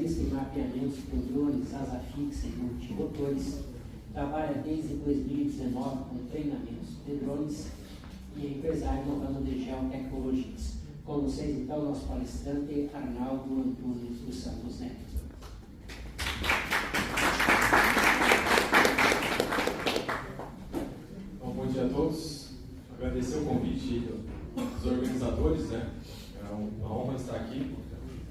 especialista em mapeamentos com drones, asa fixa e multirotores, trabalha desde 2019 com treinamentos de drones e é empresário no ramo de geotecnologias. Com vocês, então, nosso palestrante Arnaldo Antunes dos Santos Neto. Então, bom dia a todos. Agradecer o convite dos organizadores, né? É uma honra estar aqui.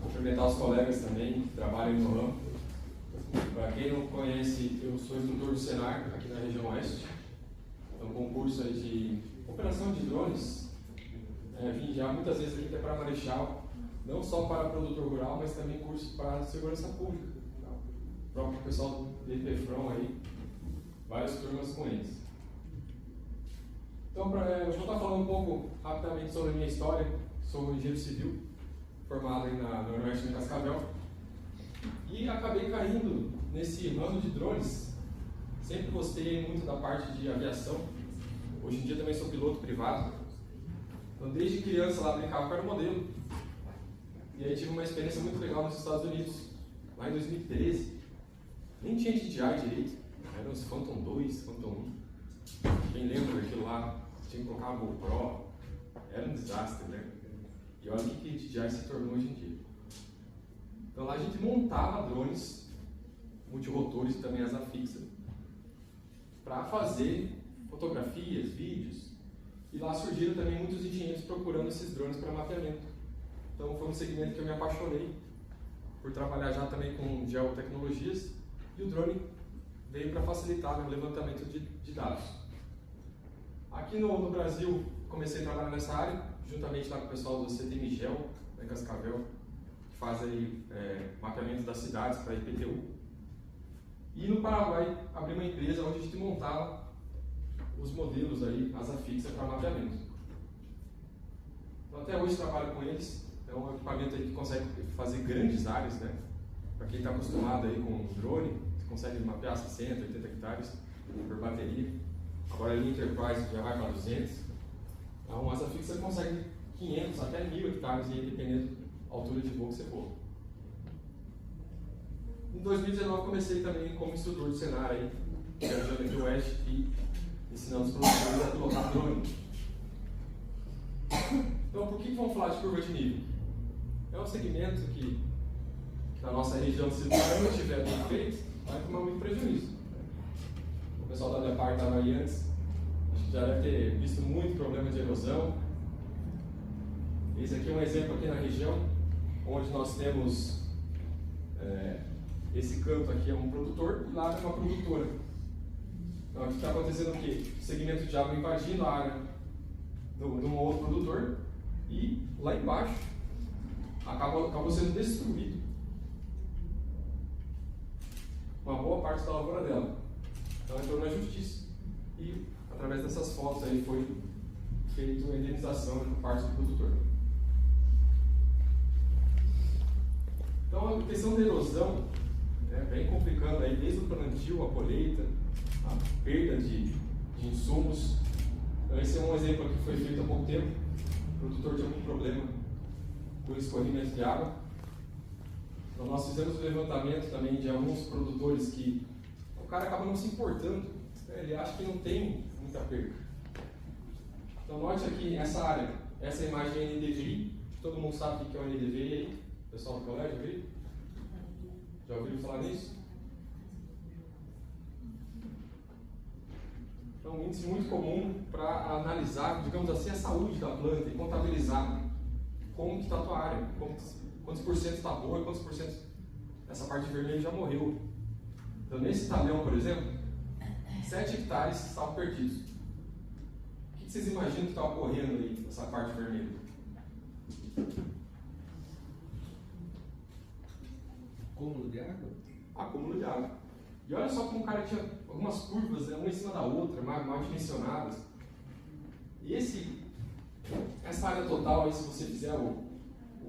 Cumprimentar os colegas também que trabalham no ramo. Para quem não conhece, eu sou instrutor do Senar aqui na região oeste. É um concurso aí de operação de drones. Vim já muitas vezes aqui até para Marechal, não só para produtor rural, mas também curso para segurança pública. O próprio pessoal do IPFROM aí, várias turmas com eles. Então, eu vou estar falando um pouco rapidamente sobre a minha história. Sou engenheiro civil, formado aí na Noroeste de Cascavel, e acabei caindo nesse ramo de drones. Sempre gostei muito da parte de aviação. Hoje em dia também sou piloto privado. Então, desde criança lá brincava com aeromodelo. E aí tive uma experiência muito legal nos Estados Unidos, lá em 2013. Nem tinha DJI direito, eram os Phantom 2, Phantom 1. Quem lembra daquilo lá? Tinha que colocar a GoPro, era um desastre, né? E olha o que DJI se tornou hoje em dia. Então lá a gente montava drones, multirotores e também asa fixa, para fazer fotografias, vídeos. E lá surgiram também muitos engenheiros procurando esses drones para mapeamento. Então foi um segmento que eu me apaixonei por trabalhar já também com geotecnologias, e o drone veio para facilitar o levantamento de dados. Aqui no Brasil comecei a trabalhar nessa área, juntamente lá com o pessoal do CTMigel, em Cascavel, que faz aí mapeamento das cidades para IPTU. E no Paraguai abri uma empresa onde a gente montava os modelos aí, asa fixa para mapeamento. Então, até hoje trabalho com eles. É um equipamento aí que consegue fazer grandes áreas, né? Para quem está acostumado aí com um drone, você consegue mapear 60, 80 hectares por bateria. Agora a linha Enterprise já vai para 200. Então, asa fixa você consegue 500 até 1000 hectares, dependendo da altura de voo que você for. Em 2019 comecei também como instrutor do Senar aí, viajando aqui no Oeste e ensinando os produtores a pilotar drone. Então, por que vamos falar de curva de nível? É um segmento que na nossa região, se o cara não estiver bem feito, vai tomar muito prejuízo. O pessoal da Depar estava aí antes, acho que já deve ter visto muito problema de erosão. Esse aqui é um exemplo aqui na região, onde nós temos esse canto aqui é um produtor e lá é uma produtora. Então aqui está acontecendo o quê? O segmento de água invadindo a área de um outro produtor e lá embaixo acabou sendo destruído uma boa parte da lavoura dela. Então entrou na justiça e através dessas fotos aí foi feita uma indenização por parte do produtor. Então a questão da erosão vem complicando aí desde o plantio, a colheita, a perda de insumos. Então, esse é um exemplo que foi feito há pouco tempo. O produtor tinha algum problema com o escorrimento de água. Então, nós fizemos um levantamento também de alguns produtores que o cara acaba não se importando, ele acha que não tem muita perda. Então, note aqui essa área, essa imagem é NDVI, todo mundo sabe o que é o NDVI aí, pessoal do colégio, viu? Já ouviram falar nisso? É um índice muito comum para analisar, digamos assim, a saúde da planta e contabilizar como está a tua área, quantos por cento está boa e quantos por cento essa parte vermelha já morreu. Então, nesse talhão, por exemplo, 7 hectares estavam perdidos. O que vocês imaginam que estava ocorrendo aí nessa parte vermelha? Acúmulo de água? Acúmulo de água. E olha só como o cara tinha algumas curvas, uma em cima da outra, mal dimensionadas. E essa área total, aí, se você fizer o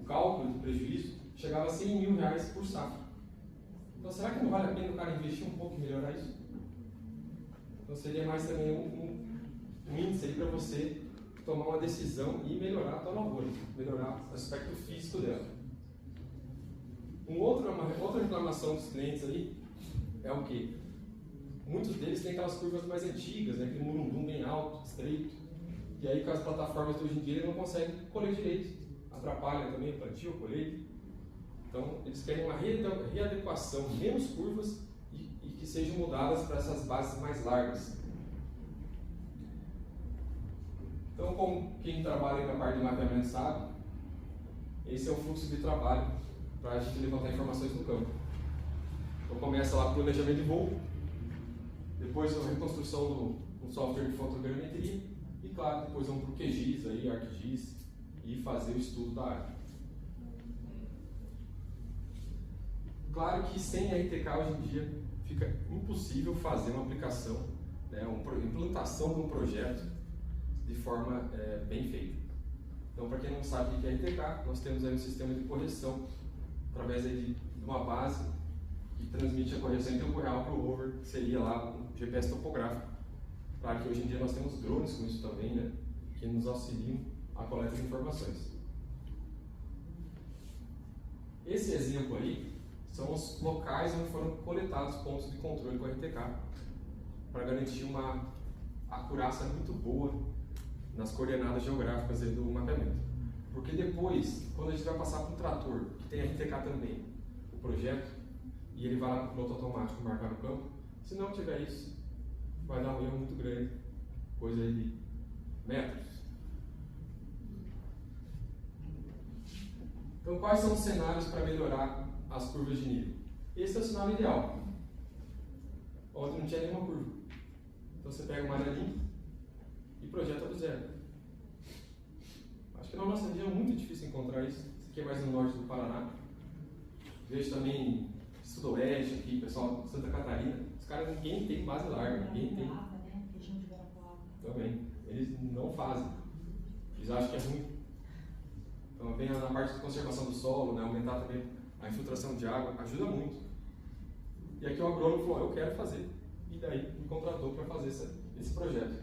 cálculo do prejuízo, chegava a 100 mil reais por safra. Então, será que não vale a pena o cara investir um pouco e melhorar isso? Então, seria mais também um índice aí para você tomar uma decisão e melhorar a tua lavoura, melhorar o aspecto físico dela. Uma outra reclamação dos clientes aí é o quê? Muitos deles têm aquelas curvas mais antigas, né? Aquele murumbum bem alto, estreito. E aí com as plataformas de hoje em dia eles não conseguem colher direito. Atrapalha também o plantio, a colheita. Então eles querem uma readequação, menos curvas e que sejam mudadas para essas bases mais largas. Então, como quem trabalha na parte de mapeamento sabe, esse é o fluxo de trabalho para a gente levantar informações no campo. Então começa lá com o planejamento de voo, depois a reconstrução do software de fotogrametria e, claro, depois vamos para o QGIS, aí, ArcGIS e fazer o estudo da área. Claro que sem a RTK hoje em dia fica impossível fazer uma aplicação, né, uma implantação de um projeto de forma bem feita. Então, para quem não sabe o que é RTK, nós temos aí um sistema de correção através aí de uma base que transmite a correção em tempo real para o rover, que seria lá um GPS topográfico. Claro que hoje em dia nós temos drones com isso também, né, que nos auxiliam a coleta de informações. Esse exemplo aí são os locais onde foram coletados pontos de controle com a RTK para garantir uma acurácia muito boa nas coordenadas geográficas do mapeamento. Porque depois, quando a gente vai passar para um trator, que tem RTK também, o projeto, e ele vai lá para o piloto automático marcar no campo, se não tiver isso, vai dar um erro muito grande, coisa de metros. Então, quais são os cenários para melhorar as curvas de nível? Esse é o cenário ideal, onde não tinha nenhuma curva. Então, você pega uma área limpa e projeta do zero. Acho que na nossa região é muito difícil encontrar isso. Isso aqui é mais no norte do Paraná. Vejo também sudoeste aqui, pessoal de Santa Catarina. Os caras, ninguém tem base larga, ninguém tem. Também. Eles não fazem. Eles acham que é ruim. Então, vem na parte de conservação do solo, né, aumentar também a infiltração de água, ajuda muito. E aqui o agrônomo falou, eu quero fazer. E daí me contratou para fazer esse projeto.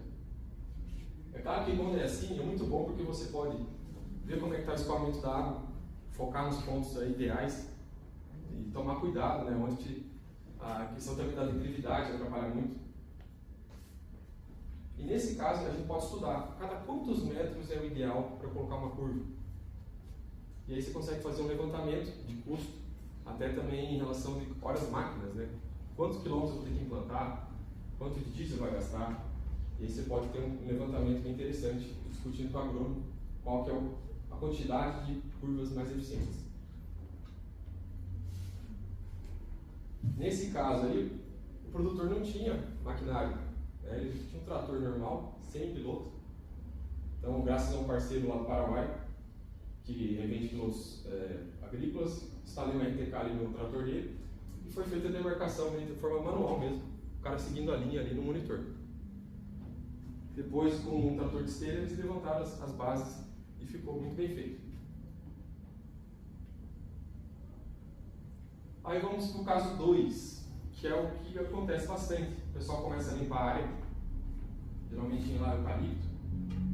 É claro que quando é assim, é muito bom porque você pode ver como é que está o escoamento da água, focar nos pontos aí ideais e tomar cuidado, né, onde a questão também da declividade atrapalha muito. E nesse caso a gente pode estudar cada quantos metros é o ideal para colocar uma curva. E aí você consegue fazer um levantamento de custo, até também em relação de horas máquinas, né? Quantos quilômetros eu vou ter que implantar, quanto de diesel vai gastar. E aí você pode ter um levantamento bem interessante, discutindo com o agrônomo qual que é a quantidade de curvas mais eficientes. Nesse caso aí, o produtor não tinha maquinário, né? Ele tinha um trator normal, sem piloto. Então, graças a um parceiro lá do Paraguai, que revende pilotos agrícolas, instalei uma RTK ali no trator dele e foi feita a demarcação de forma manual mesmo, o cara seguindo a linha ali no monitor. Depois, com um trator de esteira, eles levantaram as bases e ficou muito bem feito. Aí vamos para o caso 2, que é o que acontece bastante. O pessoal começa a limpar a área, geralmente em lá eucalipto,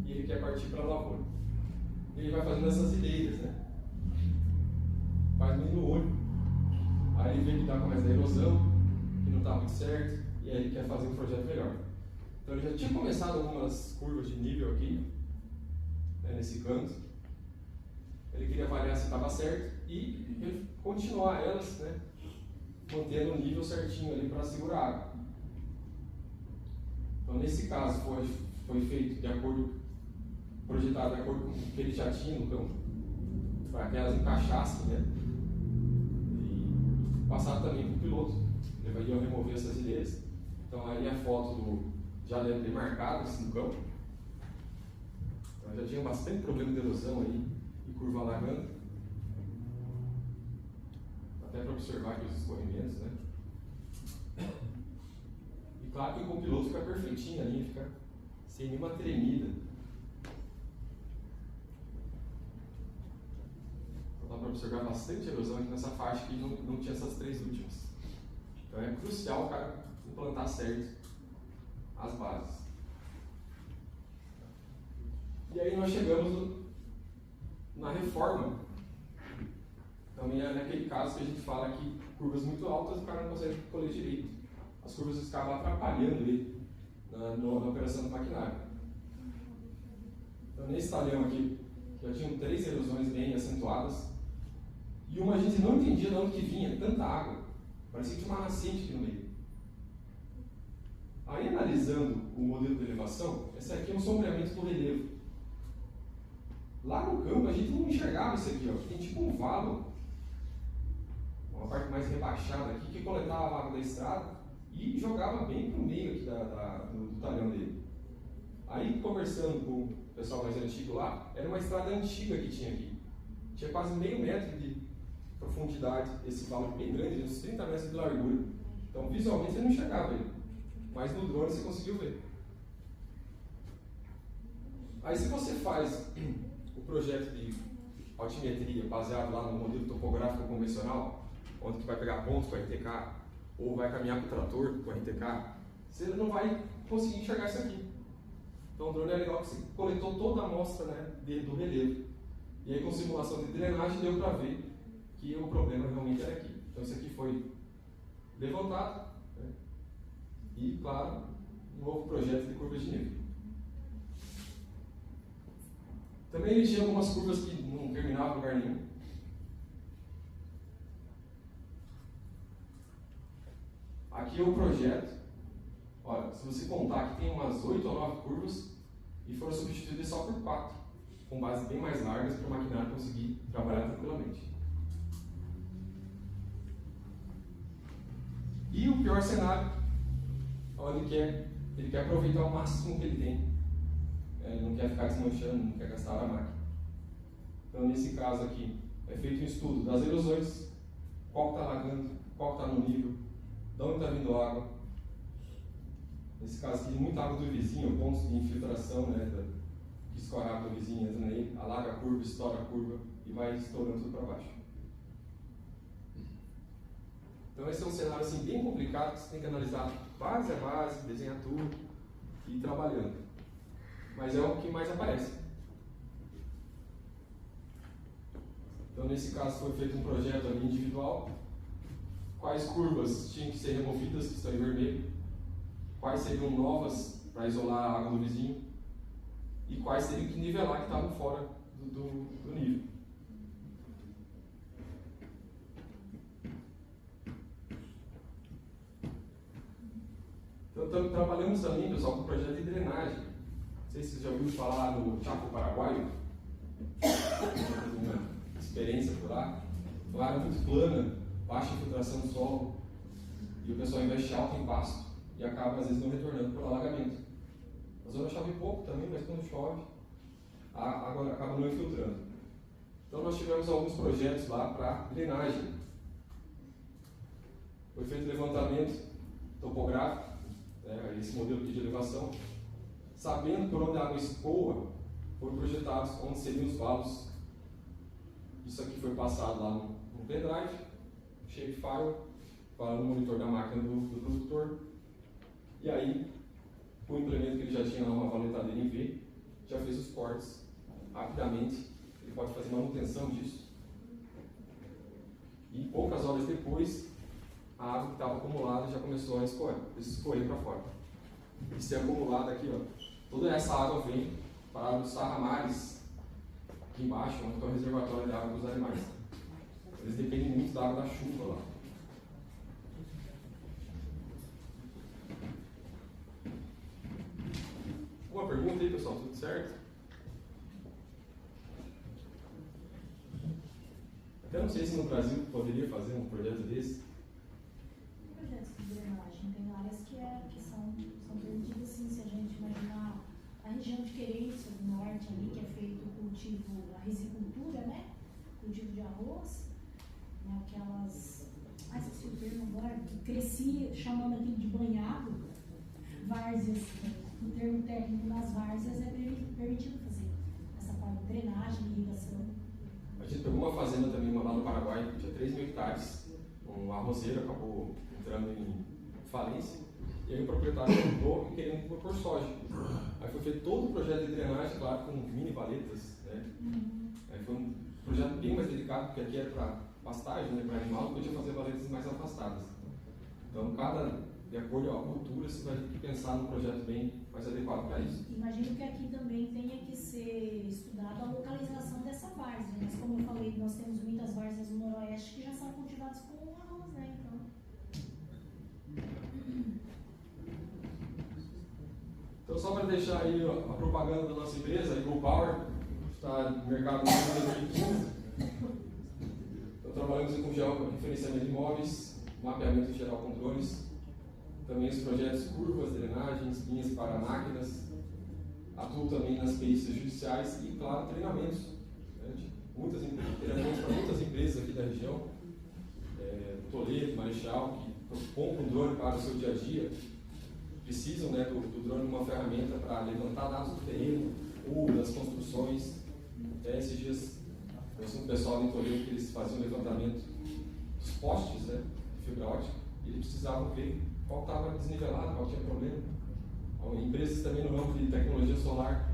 e ele quer partir para a lavoura. Ele vai fazendo essas ideias, né? Faz meio no olho. Aí ele vê que começa a erosão, que não está muito certo, e aí ele quer fazer um projeto melhor. Então ele já tinha começado algumas curvas de nível aqui, né, nesse canto. Ele queria avaliar se estava certo e continuar elas, né, mantendo o nível certinho ali para segurar a água. Então nesse caso foi feito de acordo, projetado de acordo com o que ele já tinha no campo, para que elas encaixassem, né, e passado também para o piloto. Ele vai remover essas ideias. Então aí a foto já deve ter marcado assim, no campo. Então já tinha bastante problema de erosão aí e curva alagando. Até para observar aqui os escorrimentos, né? E claro que com o piloto fica perfeitinho a linha, fica sem nenhuma tremida. Então dá para observar bastante erosão aqui nessa faixa que não tinha essas três últimas. Então é crucial o cara implantar certo as bases. E aí nós chegamos na reforma Também é naquele caso que a gente fala que curvas muito altas o cara não consegue colher direito. As curvas acabam atrapalhando ele na operação do maquinário. Então, nesse talhão aqui, já tinham 3 erosões bem acentuadas. E uma a gente não entendia de onde que vinha tanta água. Parecia que tinha uma nascente aqui no meio. Aí, analisando o modelo de elevação, esse aqui é um sombreamento por relevo. Lá no campo, a gente não enxergava isso aqui, ó. Tem tipo um valo, uma parte mais rebaixada aqui, que coletava a água da estrada e jogava bem para o meio aqui do talhão dele. Aí, conversando com o pessoal mais antigo lá, era uma estrada antiga que tinha aqui. Tinha quase meio metro de profundidade, esse valo bem grande, uns 30 metros de largura. Então, visualmente, você não enxergava ele. Mas no drone você conseguiu ver. Aí se você faz o projeto de altimetria baseado lá no modelo topográfico convencional, onde que vai pegar pontos com a RTK, ou vai caminhar com o trator com a RTK, você não vai conseguir enxergar isso aqui. Então o drone é legal que você coletou toda a amostra, né, do relevo. E aí com simulação de drenagem deu para ver que o problema realmente era aqui. Então isso aqui foi levantado, né? E, claro, um novo projeto de curvas de nível. Também ele tinha algumas curvas que não terminavam em lugar nenhum. Aqui é o projeto. Olha, se você contar que tem umas 8 ou 9 curvas e foram substituídas só por 4, com bases bem mais largas para o maquinário conseguir trabalhar tranquilamente. E o pior cenário, onde ele quer aproveitar o máximo que ele tem. Ele não quer ficar desmanchando, não quer gastar a máquina. Então, nesse caso aqui, é feito um estudo das erosões, qual está lagando, qual está no nível, de onde está vindo água. Nesse caso aqui, muita água do vizinho, pontos de infiltração, né, que escorre a água do vizinho, entra nele, alaga a curva, estoura a curva e vai estourando tudo para baixo. Então esse é um cenário assim, bem complicado, que você tem que analisar base a base, desenhar tudo e ir trabalhando. Mas é o que mais aparece. Então nesse caso foi feito um projeto ali individual. Quais curvas tinham que ser removidas, que estão em vermelho. Quais seriam novas para isolar a água do vizinho. E quais teriam que nivelar que estavam fora do nível. Então, trabalhamos também, pessoal, com o projeto de drenagem. Não sei se vocês já ouviram falar no Chaco Paraguaio. Uma experiência por lá. Uma área muito plana, baixa infiltração do solo. E o pessoal investe alto em pasto e acaba, às vezes, não retornando pelo alagamento. A zona chove pouco também, mas quando chove, a água acaba não infiltrando. Então, nós tivemos alguns projetos lá para drenagem. Foi feito levantamento topográfico, esse modelo aqui de elevação, sabendo por onde a água escoa, foram projetados onde seriam os valos. Isso aqui foi passado lá no pendrive, shapefile, para no monitor da máquina do produtor. E aí, com o implemento que ele já tinha lá, uma valetadeira em V, já fez os cortes rapidamente. Ele pode fazer manutenção disso. E poucas horas depois, a água que estava acumulada já começou a escorrer para fora. E ser acumulada aqui, ó, toda essa água vem para os sarramares aqui embaixo, onde está o reservatório de água dos animais. Eles dependem muito da água da chuva lá. Uma pergunta aí, pessoal, tudo certo? Até não sei se no Brasil poderia fazer um projeto desse. Projetos de drenagem, tem áreas que são permitidas, sim, se a gente imaginar a região de Querência, do norte ali, que é feito o cultivo, a risicultura, né? Cultivo de arroz, né? Aquelas, esqueci o termo agora, que crescia, chamando aquilo de banhado, várzeas, o termo técnico das várzeas é permitido fazer essa parte de drenagem, irrigação. A gente pegou uma fazenda também lá no Paraguai, que tinha 3 mil hectares, um arrozeiro acabou entrando em falência, e aí o proprietário comprou e querendo propor soja. Aí foi feito todo o projeto de drenagem, claro, com mini valetas, né? Aí foi um projeto bem mais delicado, porque aqui é para pastagem, né, para animal, não podia fazer valetas mais afastadas. Então, de acordo com a cultura, você vai ter que pensar num projeto bem mais adequado para isso. Imagino que aqui também tenha que ser estudada a localização dessa várzea, mas como eu falei, nós temos muitas várzeas no noroeste que já são cultivadas com arroz, né? Então, só para deixar aí a propaganda da nossa empresa, a Eagle Power, está no mercado desde 2015. Então, trabalhamos com georreferenciamento de imóveis, mapeamento geral com drones, também os projetos curvas, drenagens, linhas para máquinas, atuo também nas perícias judiciais e, claro, treinamentos. Né, treinamentos para muitas empresas aqui da região, Toledo, Marechal, que compram drone para o seu dia a dia, precisam, né, do drone como uma ferramenta para levantar dados do terreno ou das construções. Esses dias, eu sou um pessoal em Toledo que eles faziam levantamento dos postes, né, de fibra ótica, e eles precisavam ver qual estava desnivelado, qual tinha problema. Empresas também no ramo de tecnologia solar,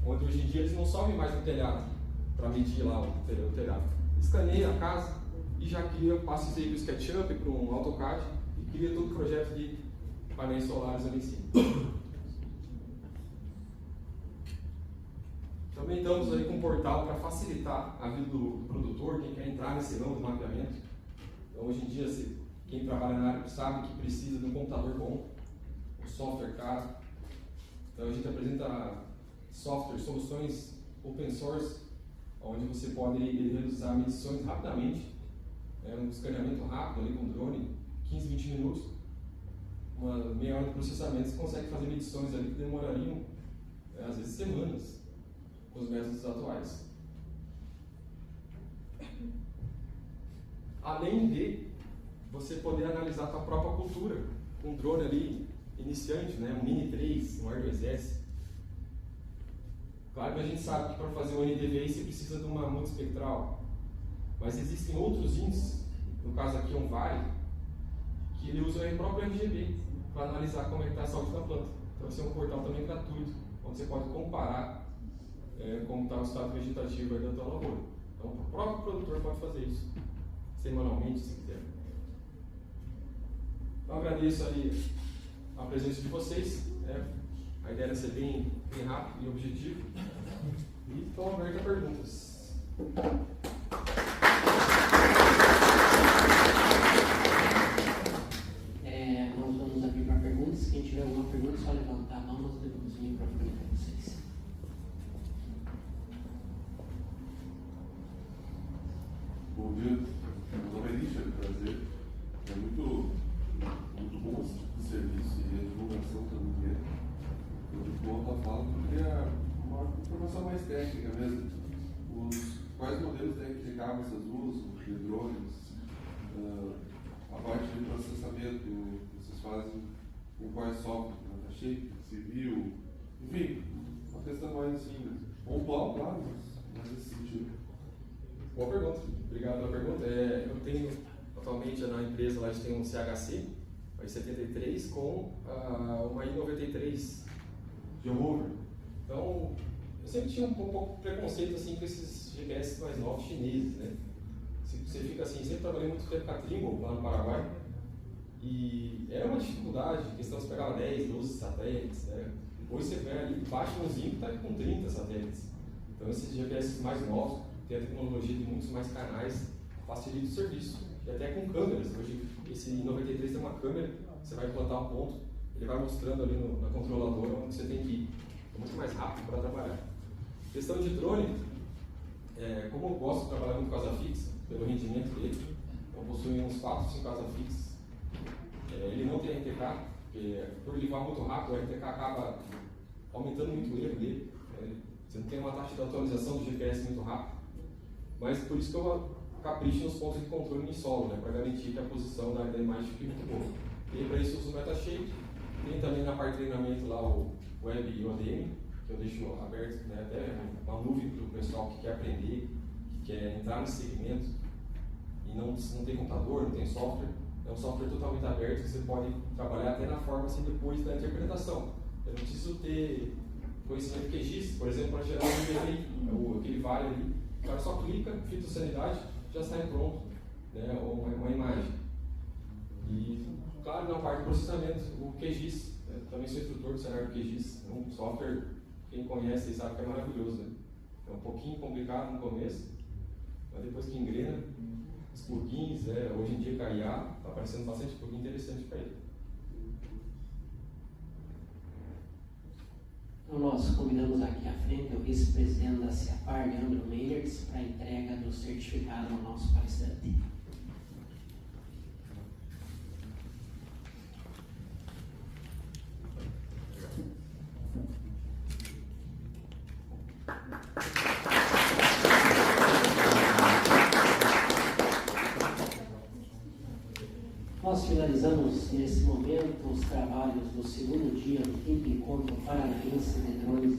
onde hoje em dia eles não sobem mais no telhado para medir lá o telhado. Escaneia a casa e já passa isso aí para o SketchUp, para um AutoCAD e cria todo o projeto de painéis solares ali em cima. Também estamos aí com um portal para facilitar a vida do produtor, quem quer entrar nesse ramo de mapeamento. Então, hoje em dia, quem trabalha na área sabe que precisa de um computador bom, um software caro. Então, a gente apresenta software, soluções open source, onde você pode realizar medições rapidamente, um escaneamento rápido ali com drone, 15, 20 minutos, uma meia hora de processamento, você consegue fazer medições ali que demorariam, às vezes, semanas, com os métodos atuais. Além de você poder analisar a sua própria cultura, com um drone ali iniciante, né? Um Mini 3, um R2S. Claro que a gente sabe que para fazer o NDVI você precisa de uma multispectral, mas existem outros índices, no caso aqui é um Vale, que ele usa o próprio RGB para analisar como é que está a saúde da planta. Então esse é um portal também gratuito, onde você pode comparar como está o estado vegetativo aí da tua lavoura. Então o próprio produtor pode fazer isso, semanalmente, se quiser. Então agradeço aí a presença de vocês. A ideia era ser bem rápido e objetivo. E estou aberto a perguntas. Nós vamos abrir para perguntas. Quem tiver alguma pergunta, é só levantar a mão, nós levamos o microfone para vocês. Bom dia, meu nome é Richard, prazer. É muito bom esse tipo de serviço e a divulgação também. Eu de volta a fala, eu queria uma informação mais técnica mesmo. Quais modelos técnicos de carro vocês usam, de drones, a parte de processamento vocês fazem com quais softwares, DataShape, Civil, enfim, uma questão mais assim, pontual, claro, mas nesse sentido. Boa pergunta, obrigado pela pergunta. Eu tenho atualmente na empresa, lá a gente tem um CHC, a I-73 com uma I-93 de Rover. Então, eu sempre tinha um pouco de preconceito assim, com esses GPS mais novos chineses, né? Você fica assim, sempre trabalhei muito tempo com a Trimble lá no Paraguai, e era uma dificuldade, questão de pegar 10, 12 satélites, né? Depois você vê ali, baixa um zinho que está com 30 satélites. Então, esses GPS mais novos, tem a tecnologia de muitos mais canais, facilita o serviço. E até com câmeras. Hoje, esse 93 tem uma câmera, você vai plantar um ponto, ele vai mostrando ali na controladora onde você tem que ir. É muito mais rápido para trabalhar. Questão de drone, como eu gosto de trabalhar muito com casa fixa, pelo rendimento dele, eu possuo uns 4, 5 casas fixas. Ele não tem RTK, porque por ele voar muito rápido, o RTK acaba aumentando muito o erro dele. Você não tem uma taxa de atualização do GPS muito rápido. Mas por isso que eu capricho nos pontos de controle em solo, né, para garantir que a posição da imagem fique muito boa. E para isso eu uso o MetaShape. Tem também na parte de treinamento lá o Web e o ADM, que eu deixo aberto, né, até uma nuvem para o pessoal que quer aprender, que quer entrar nesse segmento e não tem computador, não tem software. É um software totalmente aberto que você pode trabalhar até na forma assim depois da interpretação. Eu não preciso ter conhecimento QGIS, por exemplo, para gerar um NDVI, aquele vale ali. O cara só clica, fitossanidade, já sai pronto. né, ou uma imagem. E, claro, na parte de processamento, o QGIS, também sou instrutor do cenário do QGIS, é um software, quem conhece sabe que é maravilhoso, né? É um pouquinho complicado no começo, mas depois que engrena, os plugins, hoje em dia com a IA, está aparecendo bastante plugin interessante para ele. Então, nós convidamos aqui à frente o vice-presidente da CIAPAR, Leandro Meyers, para a entrega do certificado ao nosso palestrante. Nós finalizamos nesse momento os trabalhos do segundo dia do 5º Encontro Paranaense de Drones